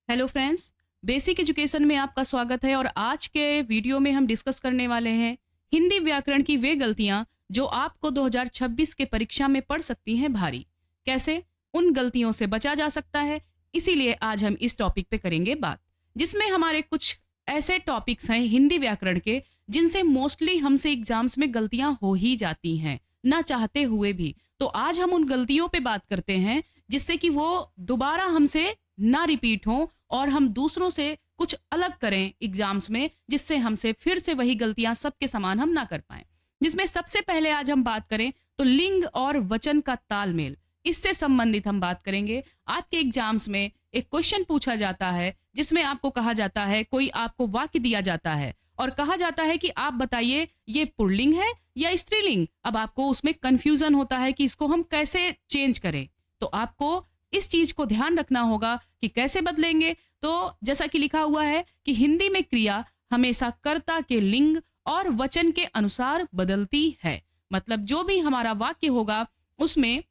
Hello friends, basic education में आपका स्वागत है। और आज के वीडियो में हम डिस्कस करने वाले हैं हिंदी व्याकरण की वे गलतियां जो आपको 2026 के परीक्षा में पड़ सकती हैं भारी। कैसे उन गलतियों से बचा जा सकता है, इसीलिए आज हम इस टॉपिक पे करेंगे बात, जिसमें हमारे कुछ ऐसे टॉपिक्स हैं हिंदी व्याकरण के जिनसे मोस्टली हमसे एग्जाम्स में गलतियां हो ही जाती हैं, ना चाहते हुए भी। तो आज हम उन गलतियों पे बात करते हैं जिससे कि वो दोबारा हमसे ना रिपीट हो और हम दूसरों से कुछ अलग करें एग्जाम्स में, जिससे हमसे फिर से वही गलतियां सबके समान हम ना कर पाएं। जिसमें सबसे पहले आज हम बात करें तो लिंग और वचन का तालमेल, इससे संबंधित हम बात करेंगे। आपके एग्जाम्स में एक क्वेश्चन पूछा जाता है जिसमें आपको कहा जाता है, कोई आपको वाक्य दिया जाता है और कहा जाता है कि आप बताइए ये पुल्लिंग है या स्त्रीलिंग। अब आपको उसमें कंफ्यूजन होता है कि इसको हम कैसे चेंज करें, तो आपको इस चीज को ध्यान रखना होगा कि कैसे बदलेंगे। तो जैसा कि लिखा हुआ है कि हिंदी में क्रिया हमेशा कर्ता के लिंग और वचन के अनुसार बदलती है। मतलब जो भी हमारा वाक्य होगा उसमें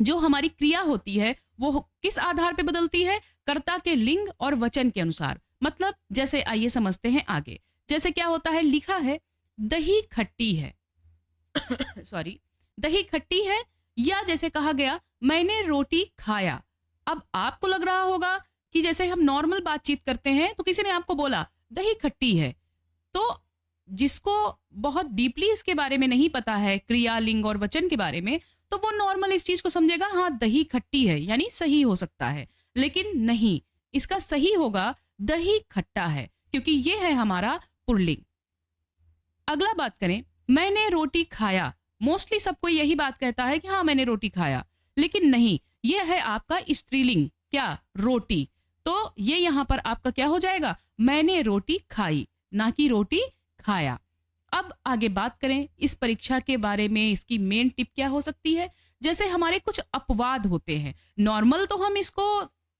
जो हमारी क्रिया होती है वो किस आधार पे बदलती है, कर्ता के लिंग और वचन के अनुसार। मतलब जैसे आइए समझते हैं आगे। जैसे क्या होता है, लिखा है दही खट्टी है सॉरी, दही खट्टी है, या जैसे कहा गया मैंने रोटी खाया। अब आपको लग रहा होगा कि जैसे हम नॉर्मल बातचीत करते हैं तो किसी ने आपको बोला दही खट्टी है, तो जिसको बहुत डीपली इसके बारे में नहीं पता है, क्रिया लिंग और वचन के बारे में, तो वो नॉर्मल इस चीज को समझेगा, हाँ दही खट्टी है यानी सही हो सकता है। लेकिन नहीं, इसका सही होगा दही खट्टा है, क्योंकि ये है हमारा पुल्लिंग। अगला बात करें, मैंने रोटी खाया। मोस्टली सबको यही बात कहता है कि हाँ मैंने रोटी खाया, लेकिन नहीं, ये है आपका स्त्रीलिंग, क्या, रोटी। तो ये यहां पर आपका क्या हो जाएगा, मैंने रोटी खाई, ना कि रोटी खाया। अब आगे बात करें इस परीक्षा के बारे में, इसकी मेन टिप क्या हो सकती है। जैसे हमारे कुछ अपवाद होते हैं, नॉर्मल तो हम इसको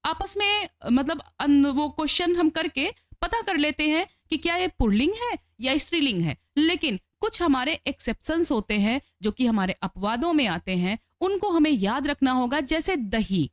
आपस में मतलब वो क्वेश्चन हम करके पता कर लेते हैं कि क्या ये पुल्लिंग है या स्त्रीलिंग है। लेकिन कुछ हमारे एक्सेप्शंस होते हैं जो कि हमारे अपवादों में आते हैं, उनको हमें याद रखना होगा। जैसे दही,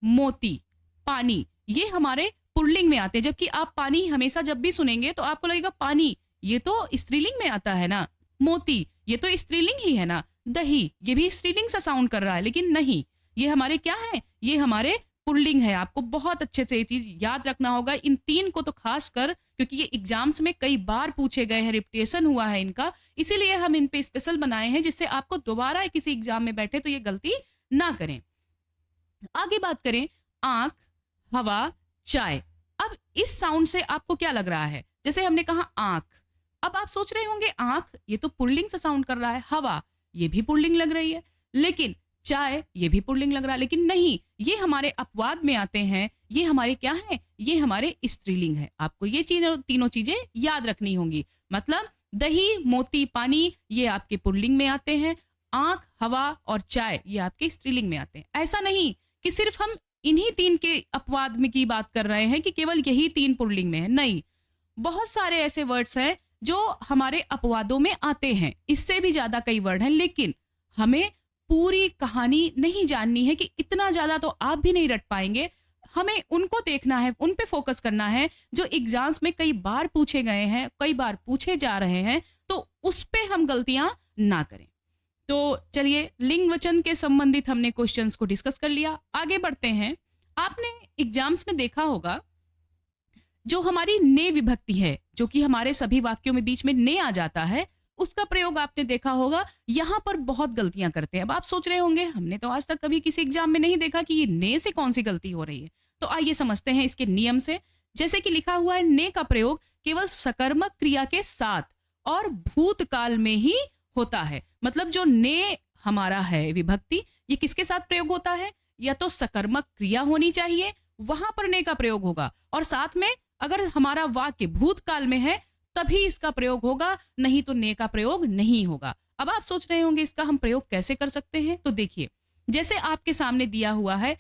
मोती, पानी, ये हमारे पुल्लिंग में आते हैं, जबकि आप पानी हमेशा जब भी सुनेंगे तो आपको लगेगा पानी ये तो स्त्रीलिंग में आता है ना, मोती ये तो स्त्रीलिंग ही है ना, दही ये भी स्त्रीलिंग सा साउंड कर रहा है, लेकिन नहीं, ये हमारे क्या है, ये हमारे पुल्लिंग है। आपको बहुत अच्छे से ये चीज याद रखना होगा, इन तीन को तो खास कर, क्योंकि ये एग्जाम्स में कई बार पूछे गए हैं, रिपीटेशन हुआ है इनका, इसीलिए हम इन पे स्पेशल बनाए हैं, जिससे आपको दोबारा किसी एग्जाम में बैठे तो ये गलती ना करें। आगे बात करें, आंख, हवा, चाय। अब इस साउंड से आपको क्या लग रहा है, जैसे हमने कहा आंख, अब आप सोच रहे होंगे आंख ये तो पुल्लिंग से साउंड कर रहा है, हवा ये भी पुल्लिंग लग रही है, लेकिन चाय ये भी पुल्लिंग लग रहा है, लेकिन नहीं, ये हमारे अपवाद में आते हैं, ये हमारे क्या है, ये हमारे स्त्रीलिंग है। आपको ये तीनों चीजें याद रखनी होंगी। मतलब दही, मोती, पानी ये आपके पुल्लिंग में आते हैं, आंख, हवा और चाय ये आपके स्त्रीलिंग में आते हैं। ऐसा नहीं कि सिर्फ हम इन्हीं तीन के अपवाद में की बात कर रहे हैं कि केवल यही तीन पुल्लिंग में है, नहीं, बहुत सारे ऐसे वर्ड्स हैं जो हमारे अपवादों में आते हैं, इससे भी ज्यादा कई वर्ड हैं, लेकिन हमें पूरी कहानी नहीं जाननी है कि इतना ज्यादा तो आप भी नहीं रट पाएंगे। हमें उनको देखना है, उन पे फोकस करना है जो एग्जाम्स में कई बार पूछे गए हैं, कई बार पूछे जा रहे हैं, तो उस पे हम गलतियां ना करें। तो चलिए, लिंग वचन के संबंधित हमने क्वेश्चंस को डिस्कस कर लिया, आगे बढ़ते हैं। आपने एग्जाम्स में देखा होगा जो हमारी ने विभक्ति है, जो कि हमारे सभी वाक्यों में बीच में ने आ जाता है, उसका प्रयोग आपने देखा होगा, यहां पर बहुत गलतियां करते हैं। अब आप सोच रहे होंगे हमने तो आज तक कभी किसी एग्जाम में नहीं देखा कि ये ने से कौन सी गलती हो रही है। तो आइए समझते हैं इसके नियम से। जैसे कि लिखा हुआ है, ने का प्रयोग केवल सकर्मक क्रिया के साथ और भूतकाल में ही होता है। मतलब जो ने हमारा है विभक्ति, ये किसके साथ प्रयोग होता है, या तो सकर्मक क्रिया होनी चाहिए, वहां पर ने का प्रयोग होगा, और साथ में अगर हमारा वाक्य भूतकाल में है तभी इसका प्रयोग होगा, नहीं तो ने का प्रयोग नहीं होगा। अब आप सोच रहे होंगे इसका हम प्रयोग कैसे कर सकते हैं, तो देखिए, जैसे आपके सामने दिया हुआ है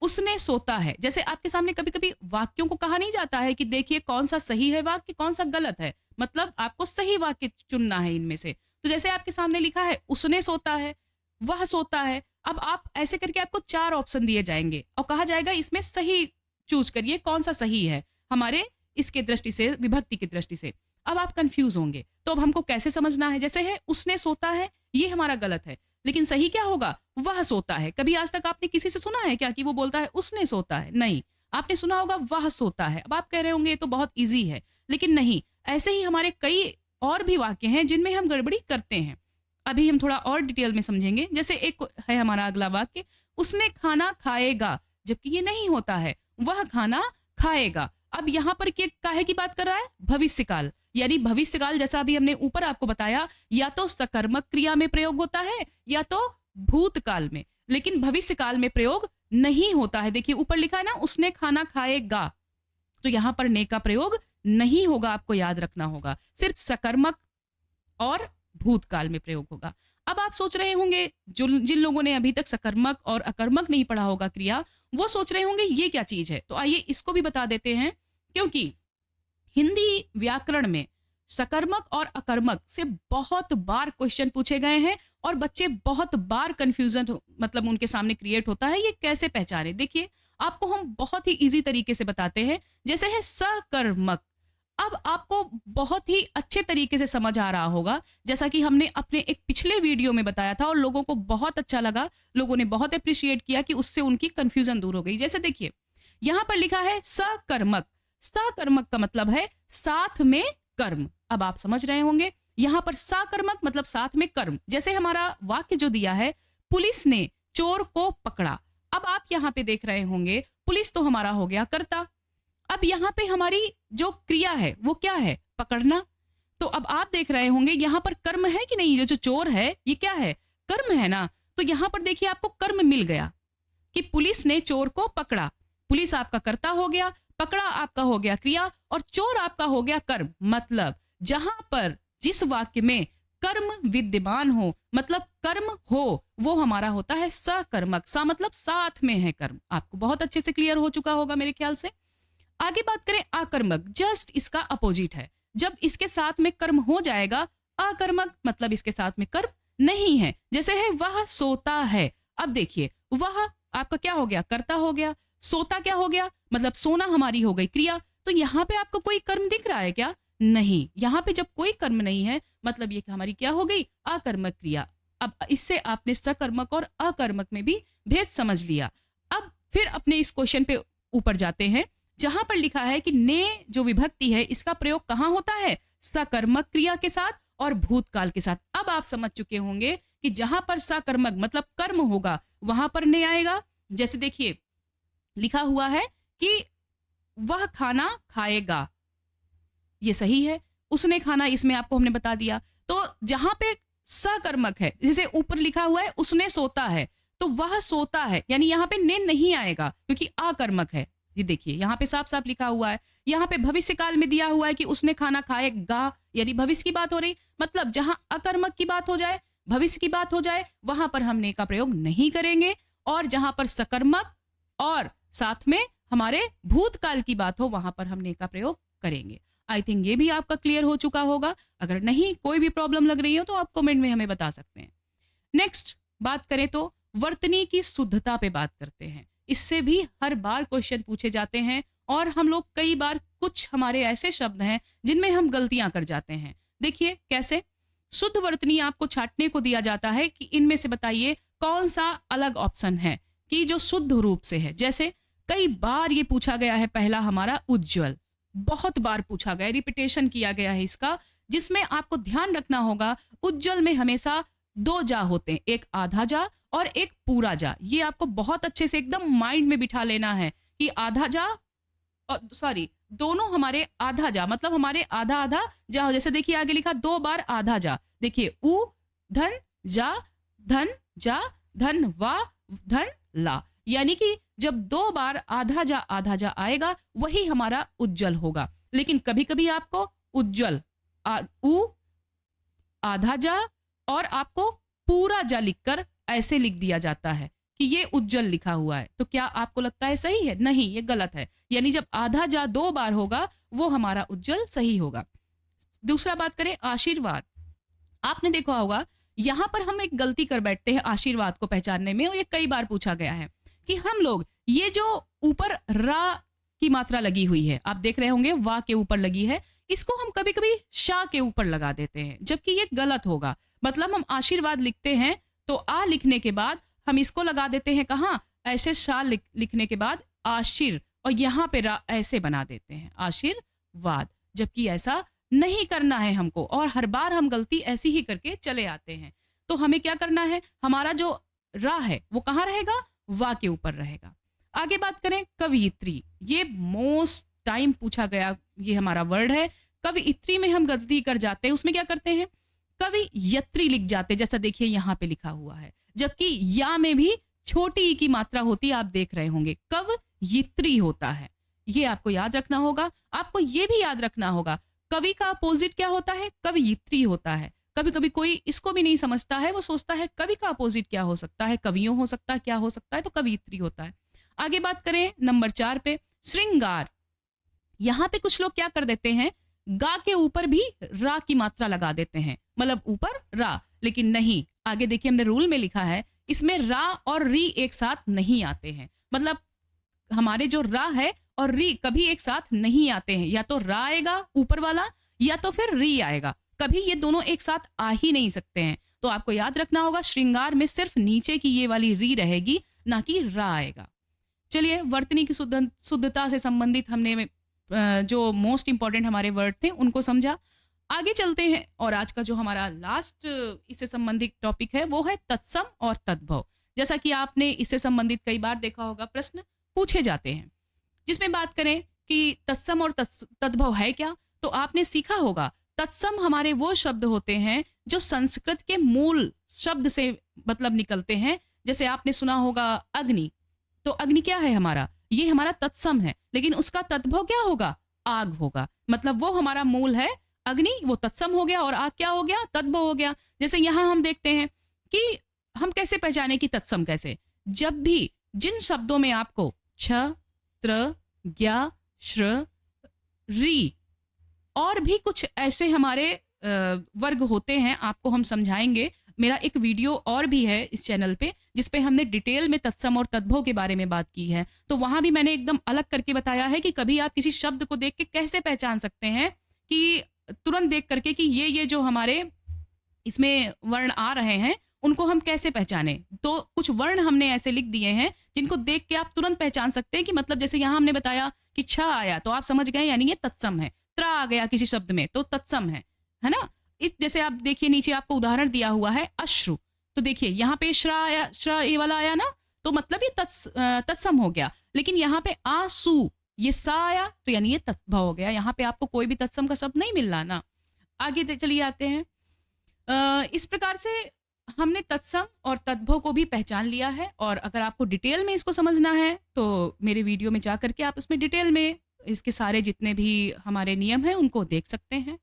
उसने सोता है। जैसे आपके सामने कभी कभी वाक्यों को कहा नहीं जाता है कि देखिए कौन सा सही है वाक्य, कौन सा गलत है, मतलब आपको सही वाक्य चुनना है इनमें से। तो जैसे आपके सामने लिखा है उसने सोता है, वह सोता है, अब आप ऐसे करके आपको 4 ऑप्शन दिए जाएंगे और कहा जाएगा इसमें सही चूज करिए कौन सा सही है हमारे इसके दृष्टि से, विभक्ति की दृष्टि से। अब आप कंफ्यूज होंगे, तो अब हमको कैसे समझना है? जैसे है उसने सोता है, ये हमारा गलत है, लेकिन सही क्या होगा? वह सोता है। कभी आज तक आपने किसी से सुना है क्या कि वो बोलता है उसने सोता है? नहीं, आपने सुना होगा वह सोता है। अब आप कह रहे होंगे ये तो बहुत इजी है, लेकिन नहीं, ऐसे ही हमारे कई और भी वाक्य हैं जिनमें हम गड़बड़ी करते हैं। अभी हम थोड़ा और डिटेल में समझेंगे। जैसे एक है हमारा अगला वाक्य, उसने खाना खाएगा, जबकि ये नहीं होता है, वह खाना खाएगा। अब यहाँ पर काहे की बात कर रहा है? भविष्यकाल। यानी भविष्यकाल, जैसा अभी हमने ऊपर आपको बताया, या तो सकर्मक क्रिया में प्रयोग होता है या तो भूतकाल में, लेकिन भविष्यकाल में प्रयोग नहीं होता है। देखिए ऊपर लिखा है ना, उसने खाना खाएगा, तो यहाँ पर ने का प्रयोग नहीं होगा, आपको याद रखना होगा। सिर्फ सकर्मक और भूतकाल में प्रयोग होगा। अब आप सोच रहे होंगे, जो जिन लोगों ने अभी तक सकर्मक और अकर्मक नहीं पढ़ा होगा क्रिया, वो सोच रहे होंगे ये क्या चीज है। तो आइए इसको भी बता देते हैं, क्योंकि हिंदी व्याकरण में सकर्मक और अकर्मक से बहुत बार क्वेश्चन पूछे गए हैं और बच्चे बहुत बार कंफ्यूजन मतलब उनके सामने क्रिएट होता है, ये कैसे पहचाने। देखिए आपको हम बहुत ही इजी तरीके से बताते हैं। जैसे है सकर्मक, अब आपको बहुत ही अच्छे तरीके से समझ आ रहा होगा, जैसा कि हमने अपने एक पिछले वीडियो में बताया था और लोगों को बहुत अच्छा लगा, लोगों ने बहुत अप्रिशिएट किया कि उससे उनकी कंफ्यूजन दूर हो गई। जैसे देखिए यहां पर लिखा है सकर्मक, सकर्मक का मतलब है साथ में कर्म। अब आप समझ रहे होंगे, यहां पर सकर्मक मतलब साथ में कर्म। जैसे हमारा वाक्य जो दिया है, पुलिस ने चोर को पकड़ा। अब आप यहां पे देख रहे होंगे, पुलिस तो हमारा हो गया कर्ता, अब यहाँ पे हमारी जो क्रिया है वो क्या है? पकड़ना। तो अब आप देख रहे होंगे यहाँ पर कर्म है कि नहीं? जो चोर है ये क्या है? कर्म है ना। तो यहाँ पर देखिए आपको कर्म मिल गया कि पुलिस ने चोर को पकड़ा। पुलिस आपका कर्ता हो गया, पकड़ा आपका हो गया क्रिया, और चोर आपका हो गया कर्म। मतलब जहां पर जिस वाक्य में कर्म विद्यमान हो, मतलब कर्म हो, वो हमारा होता है सकर्मक। सा मतलब साथ में है कर्म। आपको बहुत अच्छे से क्लियर हो चुका होगा मेरे ख्याल से। आगे बात करें अकर्मक, जस्ट इसका अपोजिट है। जब इसके साथ में कर्म हो जाएगा अकर्मक, मतलब इसके साथ में कर्म नहीं है। जैसे है वह सोता है। अब देखिए वह आपका क्या हो गया? कर्ता हो गया। सोता क्या हो गया? मतलब सोना हमारी हो गई क्रिया। तो यहाँ पे आपको कोई कर्म दिख रहा है क्या? नहीं। यहाँ पे जब कोई कर्म नहीं है, मतलब ये हमारी क्या हो गई? अकर्मक क्रिया। अब इससे आपने सकर्मक और अकर्मक में भी भेद समझ लिया। अब फिर अपने इस क्वेश्चन पे ऊपर जाते हैं, जहां पर लिखा है कि ने जो विभक्ति है इसका प्रयोग कहां होता है? सकर्मक क्रिया के साथ और भूतकाल के साथ। अब आप समझ चुके होंगे कि जहां पर सकर्मक मतलब कर्म होगा वहां पर ने आएगा। जैसे देखिए लिखा हुआ है कि वह खाना खाएगा, ये सही है। उसने खाना, इसमें आपको हमने बता दिया। तो जहां पे सकर्मक है, जैसे ऊपर लिखा हुआ है उसने सोता है, तो वह सोता है, यानी यहाँ पे ने नहीं आएगा क्योंकि अकर्मक है। ये देखिए यहाँ पे साफ साफ लिखा हुआ है। यहाँ पे भविष्य काल में दिया हुआ है कि उसने खाना खाएगा, यानी भविष्य की बात हो रही। मतलब जहां अकर्मक की बात हो जाए, भविष्य की बात हो जाए, वहां पर हम ने का प्रयोग नहीं करेंगे। और जहां पर सकर्मक और साथ में हमारे भूतकाल की बात हो, वहां पर हम ने का प्रयोग करेंगे। आई थिंक ये भी आपका क्लियर हो चुका होगा। अगर नहीं कोई भी प्रॉब्लम लग रही हो तो आप कमेंट में हमें बता सकते हैं। नेक्स्ट बात करें तो वर्तनी की शुद्धता पे बात करते हैं। इससे भी हर बार क्वेश्चन पूछे जाते हैं और हम लोग कई बार, कुछ हमारे ऐसे शब्द हैं जिनमें हम गलतियां कर जाते हैं। देखिए कैसे। शुद्ध वर्तनी आपको छांटने को दिया जाता है कि इनमें से बताइए कौन सा अलग ऑप्शन है कि जो शुद्ध रूप से है। जैसे कई बार ये पूछा गया है, पहला हमारा उज्जवल, बहुत बार पूछा गया, रिपीटेशन किया गया है इसका, जिसमें आपको ध्यान रखना होगा उज्जवल में हमेशा दो जा होते हैं, एक आधा जा और एक पूरा जा। ये आपको बहुत अच्छे से एकदम माइंड में बिठा लेना है कि आधा जा, सॉरी दोनों हमारे आधा जा, मतलब हमारे आधा आधा जा हो। जैसे देखिए आगे लिखा 2 बार आधा जा। देखिए उ धन जा धन वा धन ला, यानी कि जब 2 बार आधा जा आएगा वही हमारा उज्जवल होगा। लेकिन कभी कभी आपको उज्जवल उ आधा जा और आपको पूरा जा लिखकर ऐसे लिख दिया जाता है कि ये उज्जवल लिखा हुआ है। तो क्या आपको लगता है सही है? नहीं, ये गलत है। यानी जब आधा जा 2 बार होगा वो हमारा उज्जवल सही होगा। दूसरा बात करें आशीर्वाद। आपने देखा होगा यहां पर हम एक गलती कर बैठते हैं आशीर्वाद को पहचानने में, और ये कई बार पूछा गया है कि हम लोग ये जो ऊपर रा की मात्रा लगी हुई है, आप देख रहे होंगे वा के ऊपर लगी है, इसको हम कभी कभी शा के ऊपर लगा देते हैं, जबकि ये गलत होगा। मतलब हम आशीर्वाद लिखते हैं तो आ लिखने के बाद हम इसको लगा देते हैं कहाँ, ऐसे शा लिखने के बाद आशीर, और यहाँ पे रा ऐसे बना देते हैं आशीर्वाद, जबकि ऐसा नहीं करना है हमको, और हर बार हम गलती ऐसी ही करके चले आते हैं। तो हमें क्या करना है, हमारा जो रा है वो कहाँ रहेगा, वा के ऊपर रहेगा। आगे बात करें कवियत्री, ये मोस्ट टाइम पूछा गया ये हमारा वर्ड है। कवियत्री में हम गलती कर जाते हैं, उसमें क्या करते हैं, कवियत्री लिख जाते हैं, जैसा देखिए यहाँ पे लिखा हुआ है, जबकि या में भी छोटी ई की मात्रा होती है, आप देख रहे होंगे कवियत्री होता है। ये आपको याद रखना होगा। आपको ये भी याद रखना होगा कवि का अपोजिट क्या होता है, कवियत्री होता है। कभी कभी कोई इसको भी नहीं समझता है, वो सोचता है कवि का अपोजिट क्या हो सकता है, कवियों हो सकता है, क्या हो सकता है, तो कवियत्री होता है। आगे बात करें नंबर 4 पे, श्रृंगार। यहाँ पे कुछ लोग क्या कर देते हैं, गा के ऊपर भी रा की मात्रा लगा देते हैं, मतलब ऊपर रा, लेकिन नहीं, आगे देखिए हमने रूल में लिखा है इसमें रा और री एक साथ नहीं आते हैं। मतलब हमारे जो रा है और री कभी एक साथ नहीं आते हैं, या तो रा आएगा ऊपर वाला या तो फिर री आएगा, कभी ये दोनों एक साथ आ ही नहीं सकते हैं। तो आपको याद रखना होगा श्रृंगार में सिर्फ नीचे की ये वाली री रहेगी, ना कि रा आएगा। चलिए वर्तनी की शुद्धता से संबंधित हमने जो मोस्ट इंपॉर्टेंट हमारे वर्ड थे उनको समझा। आगे चलते हैं, और आज का जो हमारा लास्ट इससे संबंधित टॉपिक है वो है तत्सम और तद्भव। जैसा कि आपने इससे संबंधित कई बार देखा होगा, प्रश्न पूछे जाते हैं जिसमें बात करें कि तत्सम और तद्भव है क्या, तो आपने सीखा होगा तत्सम हमारे वो शब्द होते हैं जो संस्कृत के मूल शब्द से मतलब निकलते हैं। जैसे आपने सुना होगा अग्नि, तो अग्नि क्या है हमारा, ये हमारा तत्सम है, लेकिन उसका तद्भव क्या होगा, आग होगा। मतलब वो हमारा मूल है अग्नि, वो तत्सम हो गया, और आग क्या हो गया, तद्भव हो गया। जैसे यहाँ हम देखते हैं कि हम कैसे पहचाने कि तत्सम कैसे, जब भी जिन शब्दों में आपको छ, त्र, ज्ञ, श्र, री और भी कुछ ऐसे हमारे वर्ग होते हैं, आपको हम समझाएंगे। मेरा एक वीडियो और भी है इस चैनल पे जिसपे हमने डिटेल में तत्सम और तद्भव के बारे में बात की है, तो वहां भी मैंने एकदम अलग करके बताया है कि कभी आप किसी शब्द को देख के कैसे पहचान सकते हैं, कि तुरंत देख करके कि ये जो हमारे इसमें वर्ण आ रहे हैं उनको हम कैसे पहचाने। तो कुछ वर्ण हमने ऐसे लिख दिए हैं जिनको देख के आप तुरंत पहचान सकते हैं कि मतलब जैसे यहाँ हमने बताया कि छ आया तो आप समझ गए यानी ये तत्सम है, त्र आ गया किसी शब्द में तो तत्सम है ना। इस जैसे आप देखिए नीचे आपको उदाहरण दिया हुआ है अश्रु, तो देखिए यहाँ पे श्रा आया, श्रा ये वाला आया ना, तो मतलब ये तत्सम हो गया। लेकिन यहाँ पे आंसू ये सा आया तो यानी ये तद्भव हो गया। यहाँ पे आपको कोई भी तत्सम का शब्द नहीं मिल रहा ना। आगे चलिए आते हैं। इस प्रकार से हमने तत्सम और तद्भव को भी पहचान लिया है, और अगर आपको डिटेल में इसको समझना है तो मेरे वीडियो में जा करके आप इसमें डिटेल में इसके सारे जितने भी हमारे नियम हैं उनको देख सकते हैं।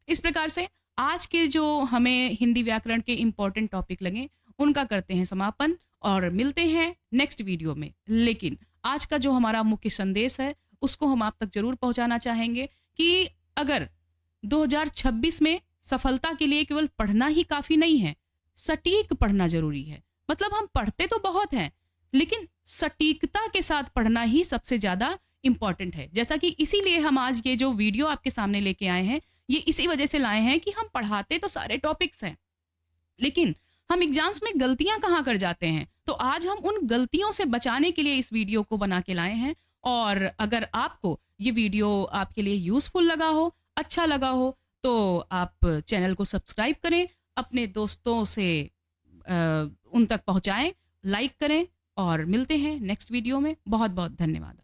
इस प्रकार से आज के जो हमें हिंदी व्याकरण के इम्पोर्टेंट टॉपिक लगे उनका करते हैं समापन, और मिलते हैं नेक्स्ट वीडियो में। लेकिन आज का जो हमारा मुख्य संदेश है उसको हम आप तक जरूर पहुंचाना चाहेंगे कि अगर 2026 में सफलता के लिए केवल पढ़ना ही काफी नहीं है, सटीक पढ़ना जरूरी है। मतलब हम पढ़ते तो बहुत हैं लेकिन सटीकता के साथ पढ़ना ही सबसे ज्यादा इंपॉर्टेंट है। जैसा कि इसीलिए हम आज ये जो वीडियो आपके सामने लेके आए हैं ये इसी वजह से लाए हैं कि हम पढ़ाते तो सारे टॉपिक्स हैं लेकिन हम एग्जाम्स में गलतियां कहाँ कर जाते हैं, तो आज हम उन गलतियों से बचाने के लिए इस वीडियो को बना के लाए हैं। और अगर आपको ये वीडियो आपके लिए यूजफुल लगा हो, अच्छा लगा हो, तो आप चैनल को सब्सक्राइब करें, अपने दोस्तों से उन तक पहुंचाएं, लाइक करें, और मिलते हैं नेक्स्ट वीडियो में। बहुत बहुत धन्यवाद।